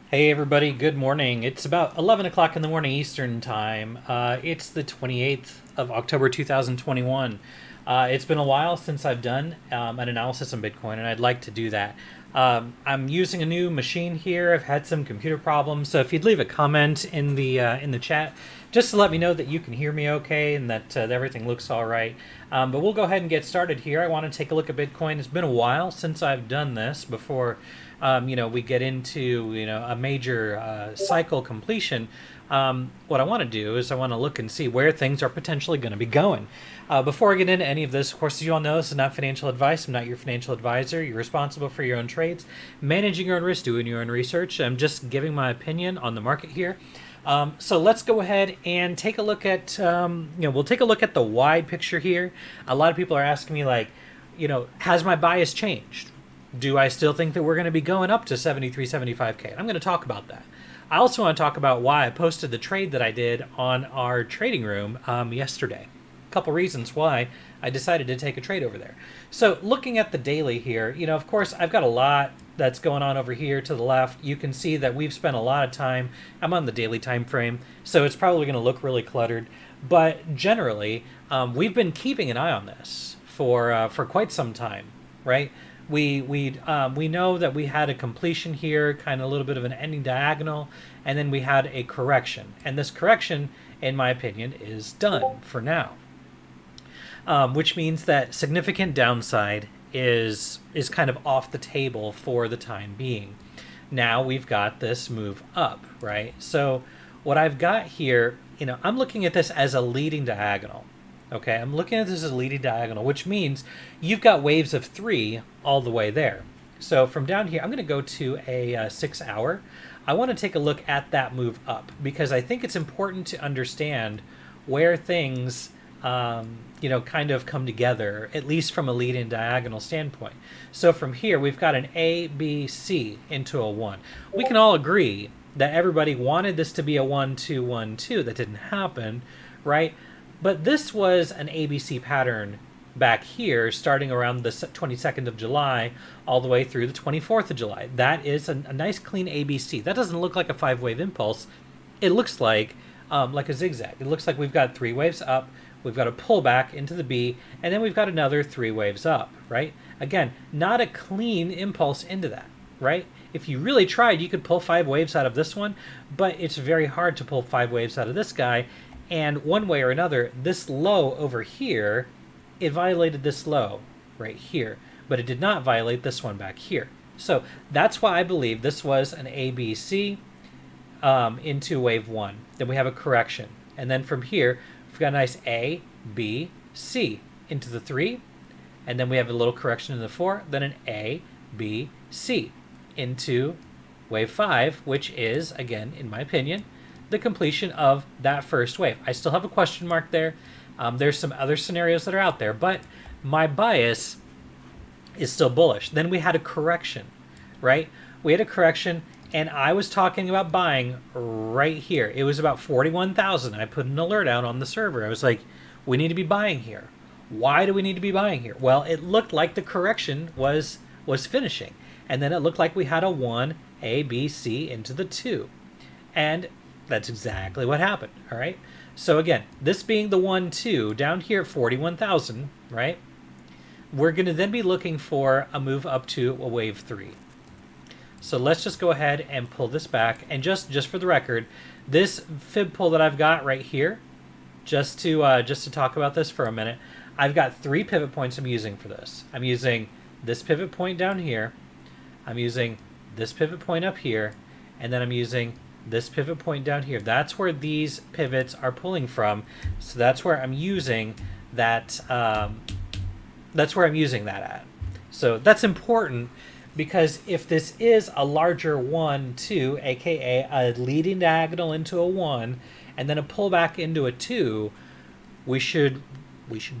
Hey everybody, good morning. It's about 11 o'clock in the morning Eastern Time. It's the 28th of October 2021. It's been a while since I've done an analysis on Bitcoin, and I'd like to do that. I'm using a new machine here. I've had some computer problems, so if you'd leave a comment in the chat, just to let me know that you can hear me okay and that everything looks all right. But we'll go ahead and get started here. I want to take a look at Bitcoin. It's been a while since I've done this before. We get into a major cycle completion. What I want to do is I want to look and see where things are potentially going to be going. Before I get into any of this, of course, as you all know, this is not financial advice. I'm not your financial advisor. You're responsible for your own trades, managing your own risk, doing your own research. I'm just giving my opinion on the market here. So let's go ahead and take a look at, we'll take a look at the wide picture here. A lot of people are asking me, like, has my bias changed? Do I still think that we're going to be going up to 73, 75K? I'm going to talk about that. I also want to talk about why I posted the trade that I did on our trading room yesterday. A couple reasons why I decided to take a trade over there. So looking at the daily here, of course, I've got a lot that's going on over here to the left. You can see that we've spent a lot of time. I'm on the daily time frame, so it's probably going to look really cluttered. But generally, we've been keeping an eye on this for quite some time, right? We know that we had a completion here, kind of a little bit of an ending diagonal, and then we had a correction. And this correction, in my opinion, is done for now, which means that significant downside is kind of off the table for the time being. Now we've got this move up, right? So what I've got here, I'm looking at this as a leading diagonal. Okay, I'm looking at this as a leading diagonal, which means you've got waves of 3 all the way there. So from down here, I'm going to go to a 6 hour. I want to take a look at that move up because I think it's important to understand where things, kind of come together, at least from a leading diagonal standpoint. So from here, we've got an A, B, C into a 1. We can all agree that everybody wanted this to be a 1, 2, 1, 2. That didn't happen, right? But this was an ABC pattern back here, starting around the 22nd of July all the way through the 24th of July. That is a nice clean ABC. That doesn't look like a 5-wave impulse. It looks like a zigzag. It looks like we've got 3 waves up, we've got a pullback into the B, and then we've got another 3 waves up, right? Again, not a clean impulse into that, right? If you really tried, you could pull 5 waves out of this one, but it's very hard to pull 5 waves out of this guy. And one way or another, this low over here, it violated this low right here, but it did not violate this one back here. So that's why I believe this was an ABC into wave 1. Then we have a correction. And then from here, we've got a nice A, B, C into the 3. And then we have a little correction in the 4. Then an A, B, C into wave 5, which is, again, in my opinion, the completion of that first wave. I still have a question mark there. There's some other scenarios that are out there, but my bias is still bullish. Then we had a correction, right? We had a correction, and I was talking about buying right here. It was about 41,000. I put an alert out on the server. I was like, we need to be buying here. Why do we need to be buying here? Well, it looked like the correction was finishing, and then it looked like we had a 1, A, B, C into the 2. And that's exactly what happened, all right? So again, this being the 1, 2, down here at 41,000, right? We're going to then be looking for a move up to a wave 3. So let's just go ahead and pull this back. And just for the record, this fib pull that I've got right here, just to talk about this for a minute, I've got 3 pivot points I'm using for this. I'm using this pivot point down here, I'm using this pivot point up here, and then I'm using this pivot point down here. That's where these pivots are pulling from. So that's where I'm using that. That's where I'm using that at. So that's important because if this is a larger 1, 2, aka a leading diagonal into a 1, and then a pullback into a 2, we should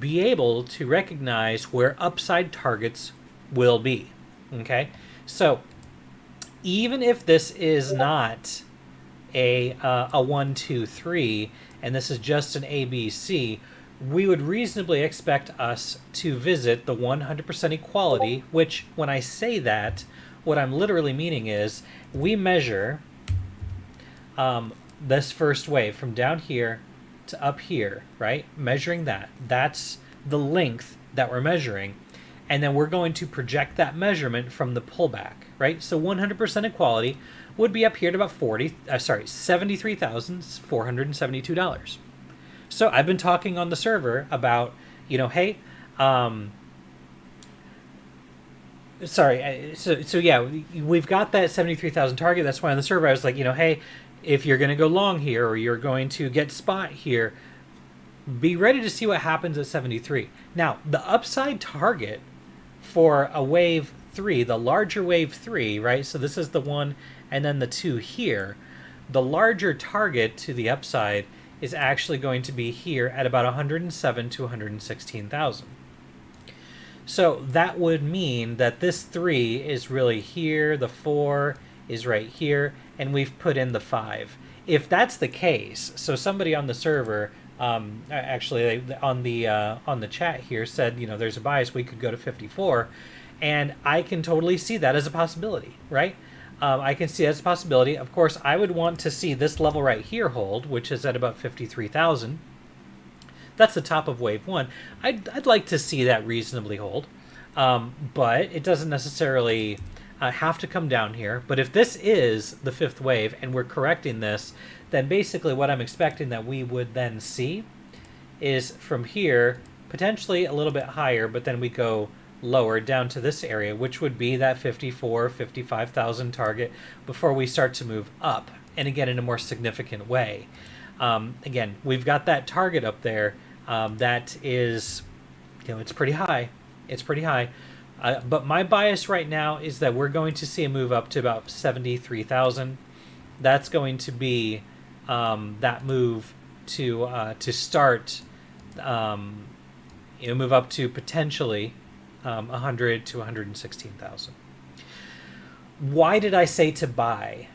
be able to recognize where upside targets will be. Okay, so even if this is not a 1, 2, 3, and this is just an ABC, we would reasonably expect us to visit the 100% equality, which when I say that, what I'm literally meaning is we measure this first wave from down here to up here, right? Measuring that. That's the length that we're measuring. And then we're going to project that measurement from the pullback, right? So 100% equality would be up here at about $73,472. So I've been talking on the server about, hey, so yeah, we've got that 73,000 target. That's why on the server I was like, hey, if you're going to go long here or you're going to get spot here, be ready to see what happens at 73. Now, the upside target for a wave 3, the larger wave 3, right? So this is the 1 and then the 2 here. The larger target to the upside is actually going to be here at about 107 to 116,000. So that would mean that this 3 is really here, the 4 is right here, and we've put in the 5. If that's the case, so somebody on the server, actually on the chat here said, there's a bias, we could go to 54, and I can totally see that as a possibility, right? I can see that as a possibility. Of course, I would want to see this level right here hold, which is at about 53,000. That's the top of wave 1. I'd like to see that reasonably hold, but it doesn't necessarily have to come down here. But if this is the 5th wave and we're correcting this, then basically what I'm expecting that we would then see is from here, potentially a little bit higher, but then we go lower down to this area, which would be that 55,000 target before we start to move up, and again in a more significant way. Again, we've got that target up there that is, it's pretty high. It's pretty high. But my bias right now is that we're going to see a move up to about 73,000. That's going to be that move to start, move up to potentially 100 to 116,000. Why did I say to buy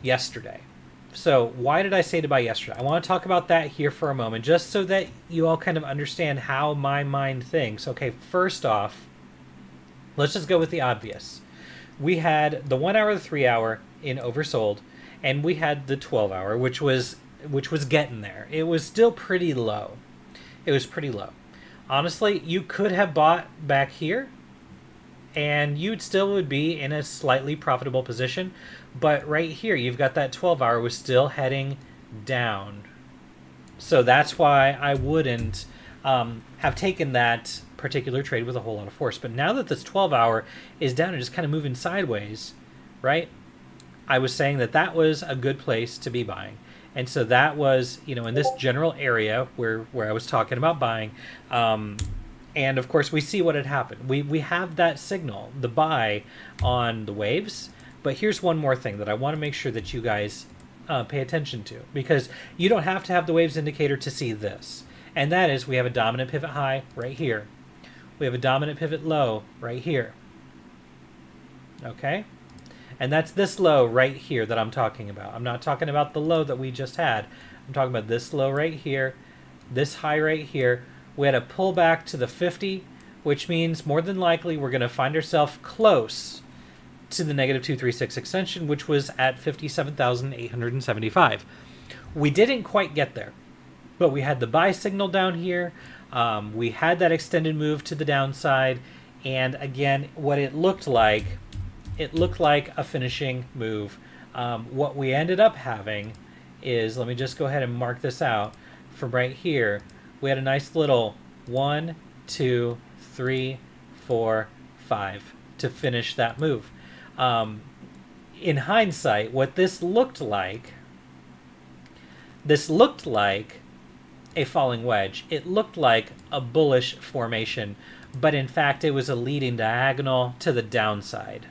yesterday? So why did I say to buy yesterday? I want to talk about that here for a moment, just so that you all kind of understand how my mind thinks. Okay, first off, let's just go with the obvious. We had the 1 hour, the 3 hour in oversold, and we had the 12 hour, which was getting there. It was still pretty low. It was pretty low. Honestly, you could have bought back here, and you still would be in a slightly profitable position. But right here, you've got that 12 hour was still heading down. So that's why I wouldn't have taken that particular trade with a whole lot of force. But now that this 12 hour is down and just kind of moving sideways, right? I was saying that was a good place to be buying. And so that was, in this general area where I was talking about buying. And of course, we see what had happened. We have that signal, the buy on the waves. But here's one more thing that I want to make sure that you guys pay attention to, because you don't have to have the waves indicator to see this. And that is, we have a dominant pivot high right here. We have a dominant pivot low right here. Okay? And that's this low right here that I'm talking about. I'm not talking about the low that we just had. I'm talking about this low right here, this high right here. We had a pullback to the 50, which means more than likely we're going to find ourselves close to the negative 236 extension, which was at 57,875. We didn't quite get there, but we had the buy signal down here. We had that extended move to the downside. And again, what it looked like a finishing move. What we ended up having is, let me just go ahead and mark this out from right here. We had a nice little 1, 2, 3, 4, 5 to finish that move. In hindsight, what this looked like a falling wedge. It looked like a bullish formation, but in fact it was a leading diagonal to the downside.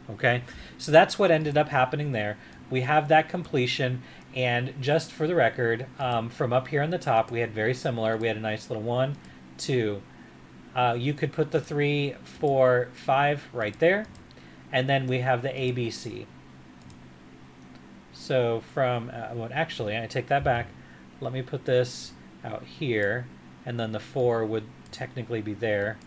Okay, so that's what ended up happening there. We have that completion, and just for the record, from up here on the top, we had very similar. We had a nice little 1, 2. You could put the 3, 4, 5 right there, and then we have the ABC. So from, well, actually, I take that back. Let me put this out here, and then the 4 would technically be there,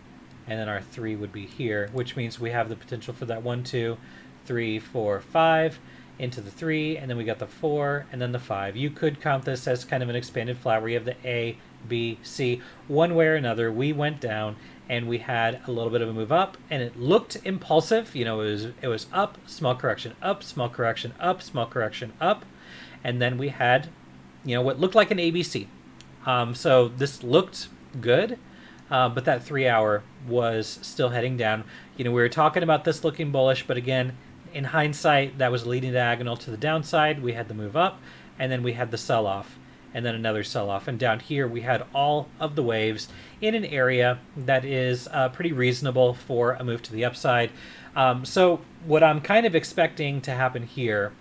and then our 3 would be here, which means we have the potential for that 1, 2, 3, 4, 5. into the 3, and then we got the 4, and then the 5. You could count this as kind of an expanded flat where you have the A, B, C. One way or another, we went down and we had a little bit of a move up, and it looked impulsive. You know, it was up, small correction, up, small correction, up, small correction, up, and then we had, you know, what looked like an ABC. So this looked good, but that 3 hour was still heading down. You know, we were talking about this looking bullish, but again, in hindsight, that was leading diagonal to the downside. We had the move up, and then we had the sell-off, and then another sell-off. And down here, we had all of the waves in an area that is pretty reasonable for a move to the upside. So what I'm kind of expecting to happen here,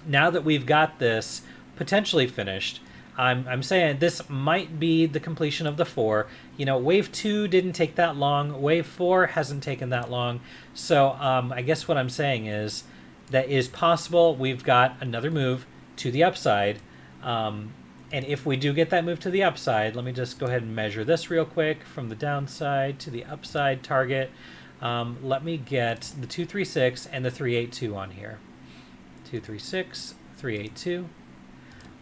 now that we've got this potentially finished, I'm saying this might be the completion of the 4. You know, wave 2 didn't take that long. Wave 4 hasn't taken that long. So I guess what I'm saying is that it is possible we've got another move to the upside. And if we do get that move to the upside, let me just go ahead and measure this real quick from the downside to the upside target. Let me get the 236 and the 382 on here. 236, 382.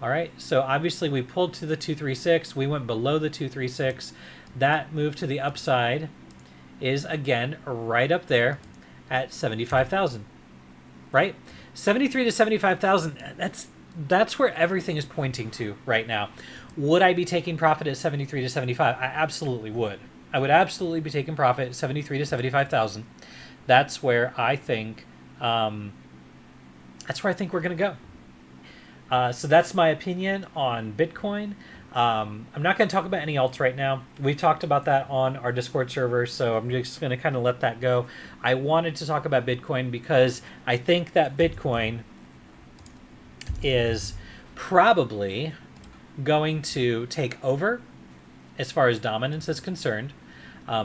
All right, so obviously we pulled to the 236. We went below the 236. That move to the upside is, again, right up there at 75,000, right? 73 to 75,000, that's where everything is pointing to right now. Would I be taking profit at 73 to 75? I absolutely would. I would absolutely be taking profit at 73 to 75,000. That's where I think we're going to go. So that's my opinion on Bitcoin. I'm not going to talk about any alts right now. We talked about that on our Discord server, so I'm just going to kind of let that go. I wanted to talk about Bitcoin because I think that Bitcoin is probably going to take over as far as dominance is concerned.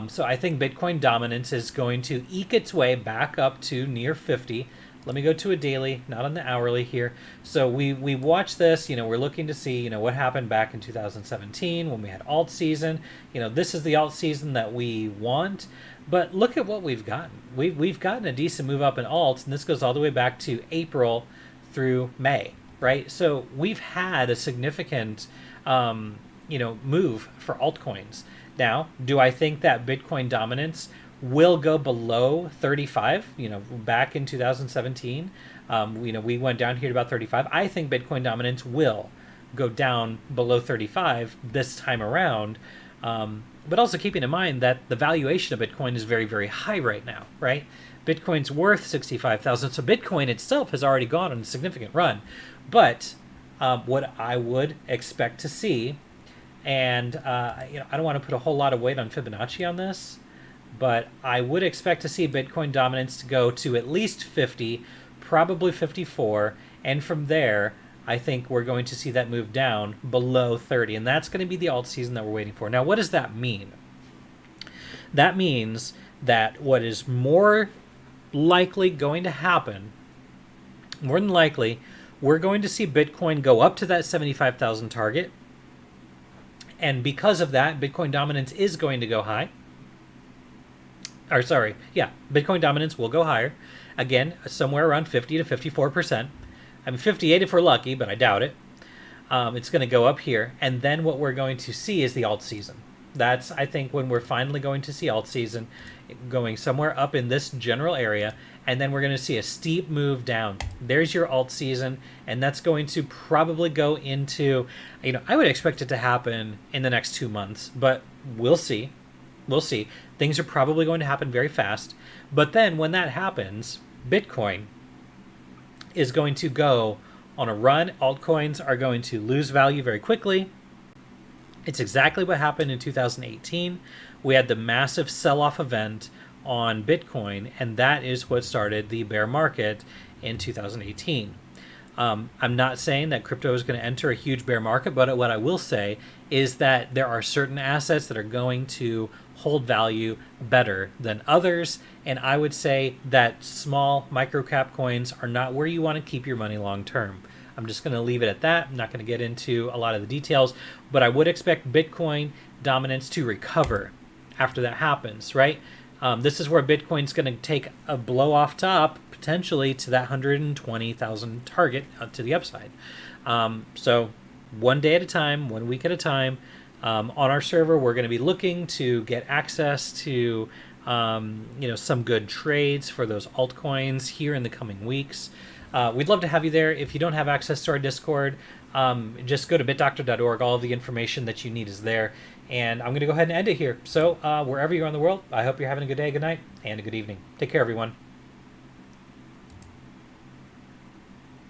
So I think Bitcoin dominance is going to eke its way back up to near 50. Let me go to a daily, not on the hourly here. So we watch this, you know, we're looking to see, you know, what happened back in 2017 when we had alt season. You know, this is the alt season that we want, but look at what we've gotten. We've gotten a decent move up in alts, and this goes all the way back to April through May, right? So we've had a significant, you know, move for altcoins. Now, do I think that Bitcoin dominance will go below 35? You know, back in 2017, you know, we went down here to about 35. I think Bitcoin dominance will go down below 35 this time around. But also keeping in mind that the valuation of Bitcoin is very, very high right now, right? Bitcoin's worth 65,000. So Bitcoin itself has already gone on a significant run. But what I would expect to see, and you know, I don't want to put a whole lot of weight on Fibonacci on this, but I would expect to see Bitcoin dominance to go to at least 50, probably 54, and from there, I think we're going to see that move down below 30, and that's going to be the alt season that we're waiting for. Now, what does that mean? That means that what is more likely going to happen, more than likely, we're going to see Bitcoin go up to that 75,000 target, and because of that, Bitcoin dominance is going to go high. Bitcoin dominance will go higher. Again, somewhere around 50 to 54%. I mean, 58 if we're lucky, but I doubt it. It's going to go up here. And then what we're going to see is the alt season. That's, I think, when we're finally going to see alt season going somewhere up in this general area. And then we're going to see a steep move down. There's your alt season. And that's going to probably go into, you know, I would expect it to happen in the next 2 months. But we'll see. We'll see. Things are probably going to happen very fast. But then when that happens, Bitcoin is going to go on a run. Altcoins are going to lose value very quickly. It's exactly what happened in 2018. We had the massive sell-off event on Bitcoin, and that is what started the bear market in 2018. I'm not saying that crypto is going to enter a huge bear market, but what I will say is that there are certain assets that are going to hold value better than others, and I would say that small micro cap coins are not where you want to keep your money long term. I'm just going to leave it at that. I'm not going to get into a lot of the details, but I would expect Bitcoin dominance to recover after that happens, right? This is where Bitcoin's going to take a blow off top, potentially to that 120,000 target to the upside. So one day at a time, 1 week at a time. On our server, we're going to be looking to get access to some good trades for those altcoins here in the coming weeks. We'd love to have you there. If you don't have access to our Discord, just go to bitdoctor.org. All of the information that you need is there. And I'm going to go ahead and end it here. So wherever you are in the world, I hope you're having a good day, good night, and a good evening. Take care, everyone.